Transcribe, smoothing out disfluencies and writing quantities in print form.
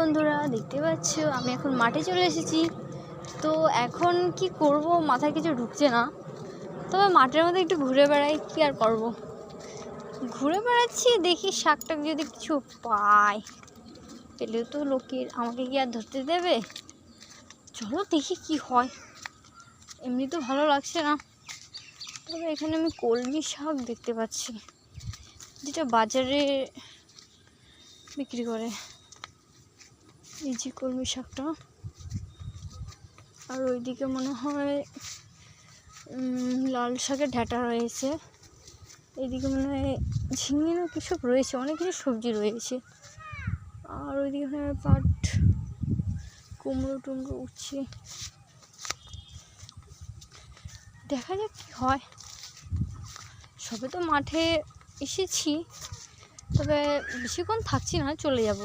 বন্ধুরা, দেখতে পাচ্ছ আমি এখন মাঠে চলে এসেছি। তো এখন কি করব মাথায় কিছু ঢুকছে না। তবে মাঠের মধ্যে একটু ঘুরে বেড়াই, কি আর করব। ঘুরে বেড়াচ্ছি, দেখি শাকটাক যদি কিছু পাই, পেলেও তো লোকের আমাকে কি আর ধরতে দেবে। চলো দেখি কি হয়। এমনি তো ভালো লাগছে না। তবে এখানে আমি কলমি শাক দেখতে পাচ্ছি, যেটা বাজারে বিক্রি করে। এই যে কলমি শাকটা, আর ওইদিকে মনে হয় লাল শাকের ঢাটা রয়েছে। এইদিকে মনে হয় ঝিঙে না কিসব রয়েছে, অনেক কিছু সবজি রয়েছে। আর ওইদিকে মনে হয় পাট, কুমড়ো টুমড়ো উঠছে। দেখা যাক কি হয়। সবে তো মাঠে এসেছি, তবে বেশিক্ষণ থাকছি না, চলে যাব।